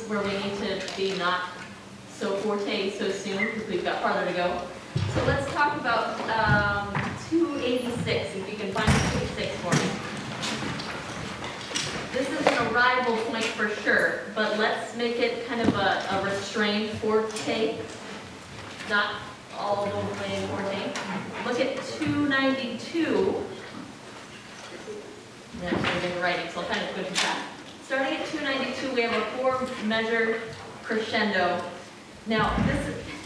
where we need to be not so forte so soon because we've got farther to go. So let's talk about 286, if you can find 286 for me. This is an arrival point for sure, but let's make it kind of a restrained forte, not all the way forte. Look at 292. Yeah, I'm in writing, so I'll kind of switch back. Starting at 292, we have a 4-measure crescendo. Now,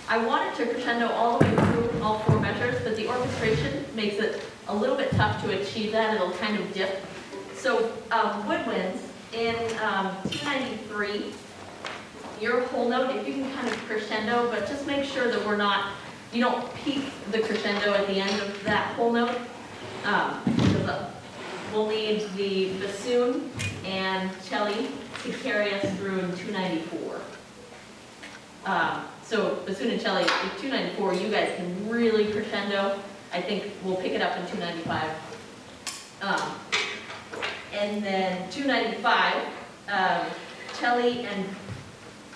I wanted to crescendo all the way through all 4 measures, but the orchestration makes it a little bit tough to achieve that. It'll kind of dip. So, woodwinds in 293, your whole note, if you can kind of crescendo, but just make sure that you don't peak the crescendo at the end of that whole note. We'll need the bassoon and cello to carry us through in 294. So bassoon and cello, with 294, you guys can really crescendo. I think we'll pick it up in 295. And then 295, cello and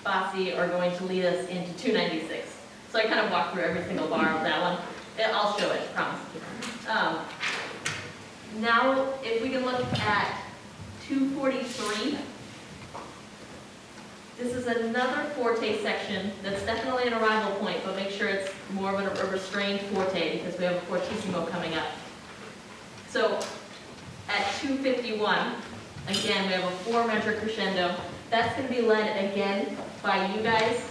bassi are going to lead us into 296. So I kind of walked through every single bar of that one. I'll show it, I promise. Now, if we can look at 243, this is another forte section that's definitely an arrival point, but make sure it's more of a restrained forte because we have a fortissimo coming up. So at 251, again, we have a 4-measure crescendo. That's going to be led again by you guys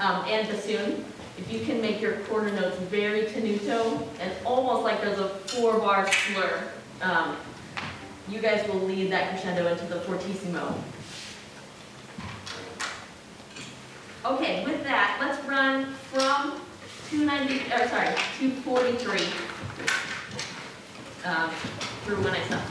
and bassoon. If you can make your quarter notes very tenuto and almost like there's a 4-bar slur, you guys will lead that crescendo into the fortissimo. Okay, with that, let's run from 243 through when I stop.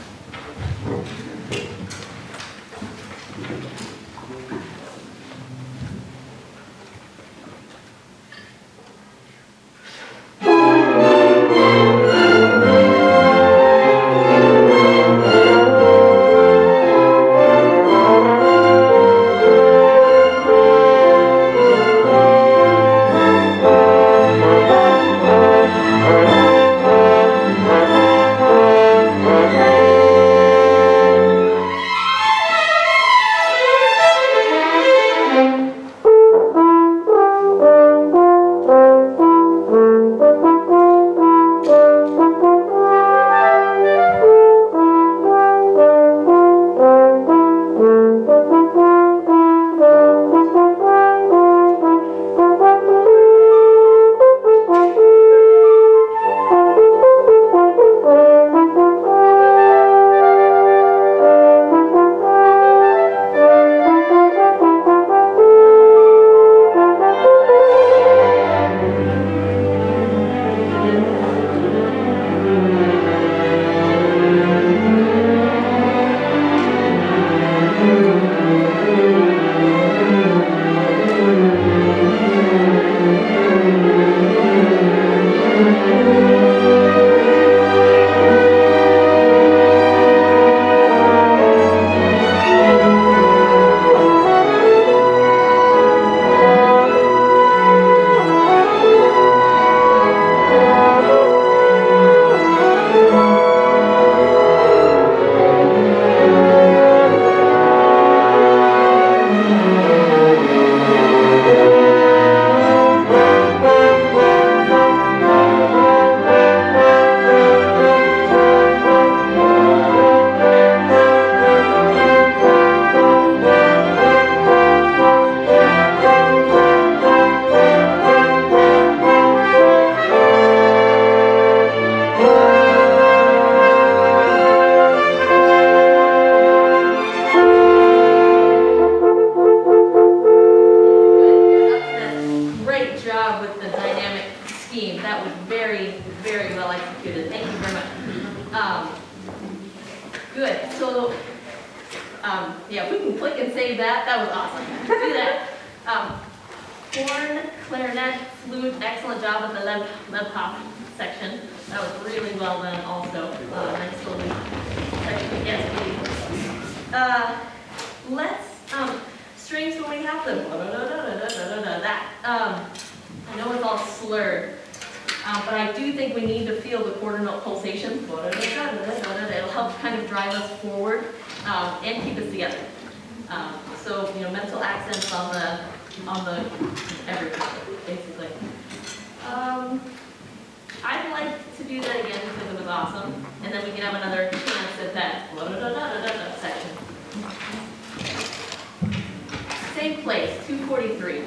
Yeah, if we can click and save that, that was awesome. Do that. Horn, clarinet, flute, excellent job with the leb hop section. That was really well done also. Nice little section. Yes, please. Let's strings when we have them. That. I know it's all slurred, but I do think we need to feel the quarter note pulsation. It'll help kind of drive us forward and keep us together. So, you know, mental accents on the everything, basically. I'd like to do that again because it was awesome, and then we can have another chance at that section. Same place, 243.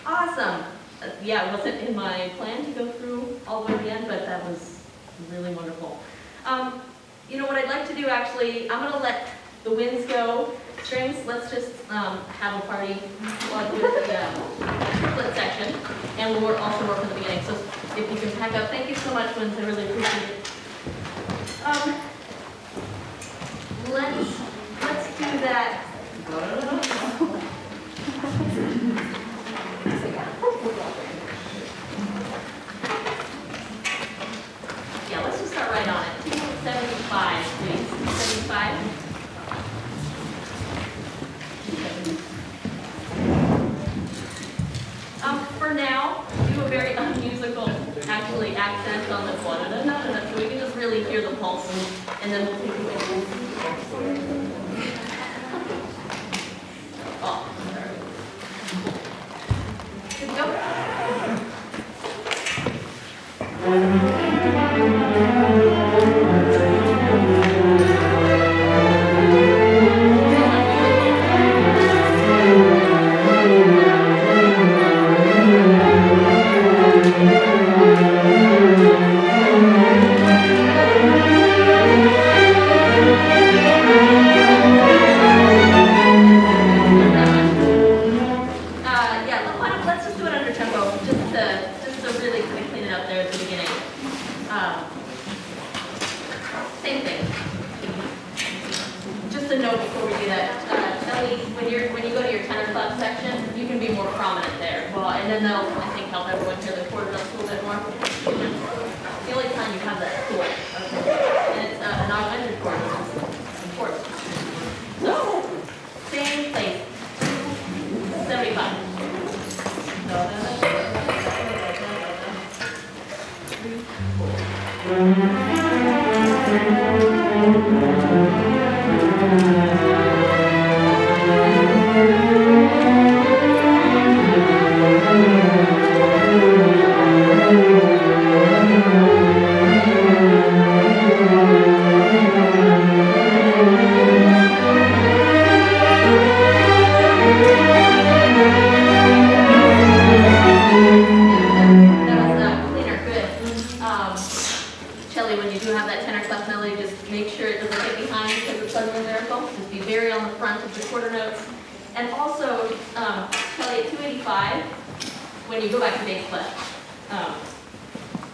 Awesome. Yeah, it wasn't in my plan to go through all the way to the end, but that was really wonderful. You know what I'd like to do actually, I'm gonna let the winds go. Strings, let's just have a party while with the split section, and we'll also work from the beginning. So if you can pack up, thank you so much, winds, I really appreciate it. Let's do that. Yeah, let's just start right on it. 275, please. 275. For now, do a very unmusical, actually, accent on the so we can just really hear the pulse, and then we'll take it away. Oh, good to go.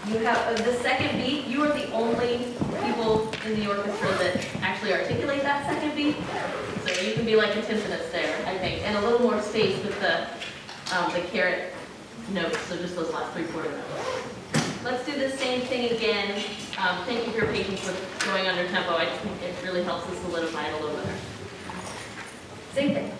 You have the second beat. You are the only people in the orchestra that actually articulate that second beat. So you can be like a timpanist there, I think, and a little more space with the caret notes. So just those last 3/4 notes. Let's do the same thing again. Thank you for your patience with going under tempo. I just think it really helps us solidify it a little better. Same thing.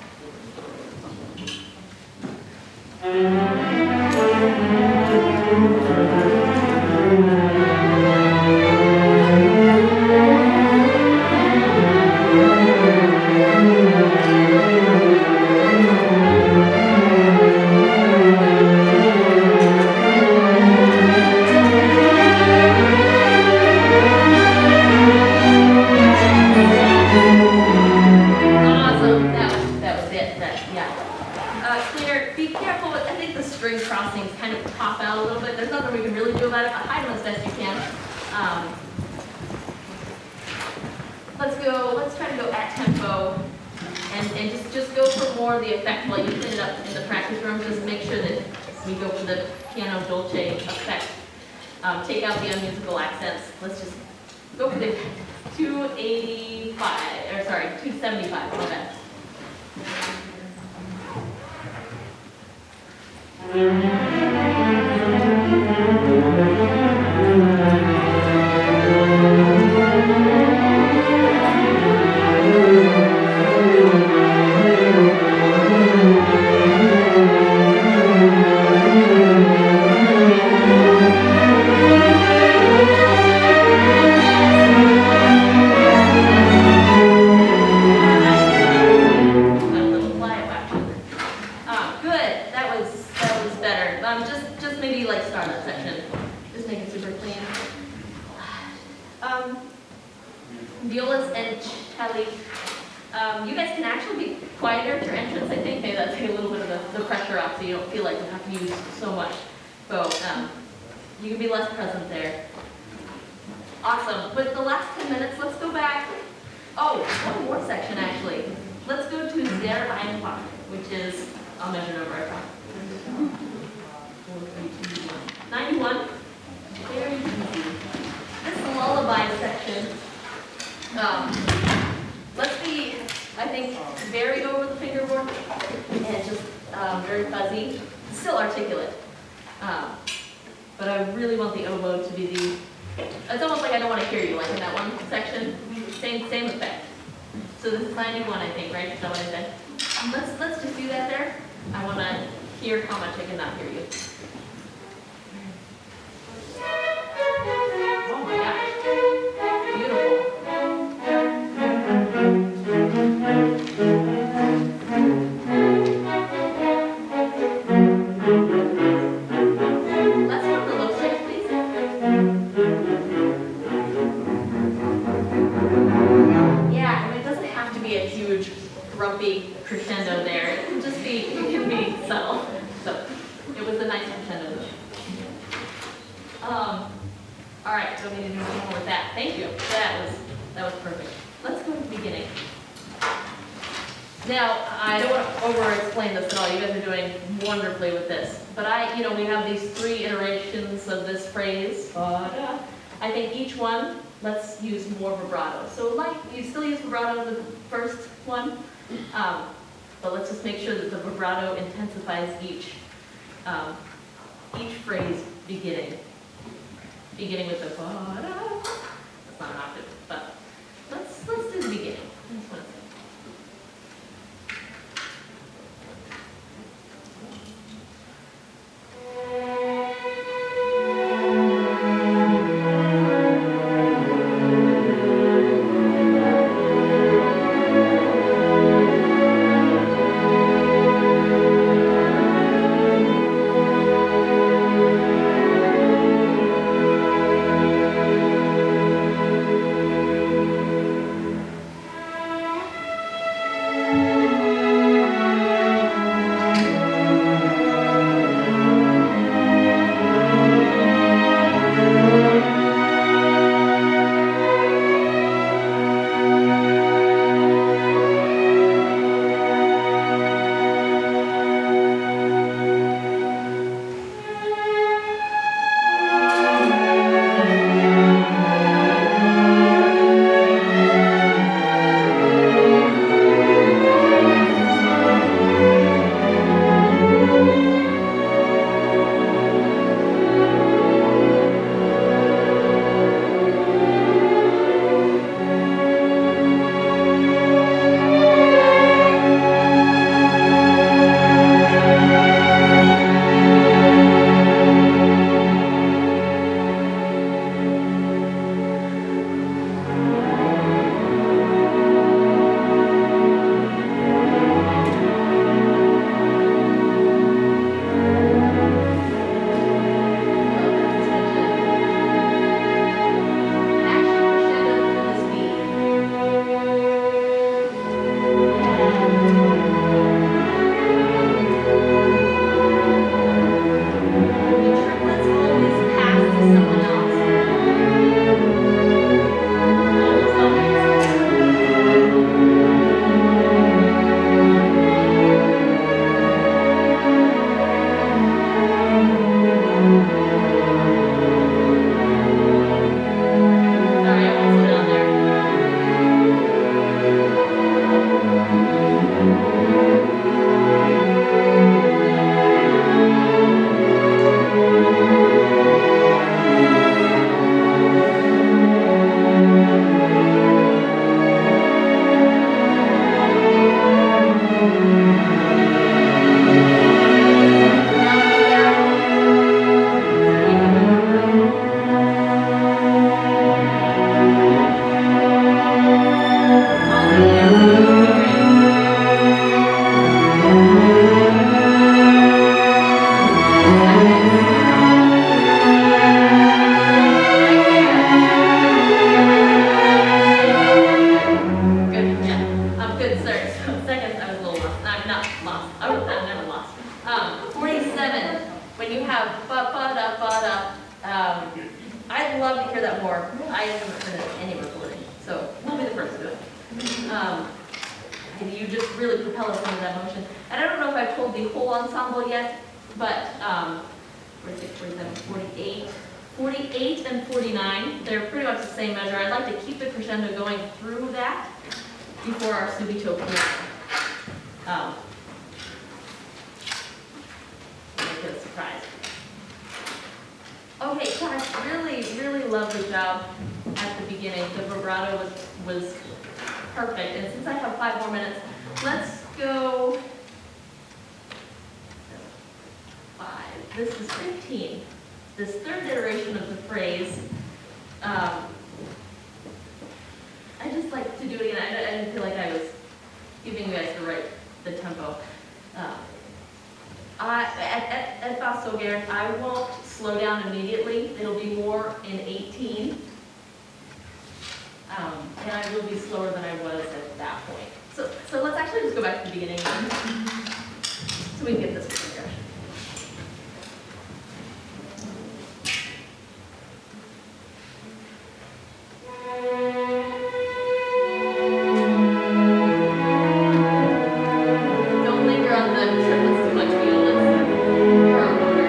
Let's try to go at tempo and just go for more of the effect while you clean it up in the practice room. Just make sure that we go for the piano dolce effect. Take out the unmusical accents. Let's just go for the 285, or sorry, 275, my bad. Violas and celli, You guys can actually be quieter at your entrance, I think. Maybe that'll take a little bit of the pressure off so you don't feel like you have to use so much. So you can be less present there. Awesome. With the last 10 minutes, let's go back. Oh, one more section actually. Let's go to Der Einfach, which is, I'll measure it over our top. 91. Very easy. This lullaby section. Let's be, I think, very over the fingerboard and just very fuzzy, still articulate. But I really want the oboe to be the, it's almost like I don't want to hear you, like in that one section. Same effect. So this is 91, I think, right? Is that what I said? Let's just do that there. I want to hear how much I cannot hear you. Oh my gosh. Beautiful. Let's go to the low sticks, please. Yeah, I mean, it doesn't have to be a huge, grumpy crescendo there. It can just be, it can be subtle. So, it was a nice crescendo. All right, so we need to do more with that. Thank you. That was perfect. Let's go to the beginning. Now, I don't want to over-explain this at all. You guys are doing wonderfully with this. But we have these 3 iterations of this phrase. I think each one, let's use more vibrato. So you still use vibrato in the first one, but let's just make sure that the vibrato intensifies each phrase beginning with the ba-da. That's not an octave, but let's do the beginning. That's what it's like. when you have ba-ba-da-ba-da, I'd love to hear that more. I haven't heard it in any recording, so we'll be the first to do it. And you just really propel us into that motion. And I don't know if I've told the whole ensemble yet, but where's it, 47, 48 and 49, they're pretty much the same measure. I'd like to keep the crescendo going through that before our subito piano. Make it a surprise. Okay, guys, really lovely job at the beginning. The vibrato was perfect. And since I have 5 more minutes, let's go 5. This is 15. This third iteration of the phrase, I just like to do it again. I didn't feel like I was giving you guys the tempo. At Fa So Gare, I won't slow down immediately. It'll be more in 18. And I will be slower than I was at that point. So let's actually just go back to the beginning again, so we can get this progression. Don't linger on the triplets too much, violas. You're our motor.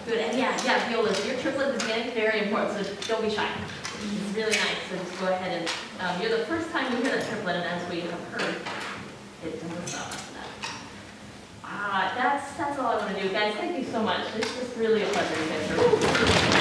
Good, and yeah, violas, your triplet at the beginning, very important, so don't be shy. It's really nice, so just go ahead and, you're the first time you hear that triplet, and as we have heard, it doesn't stop after that. That's all I want to do. Guys, thank you so much. It's just really a pleasure to get through.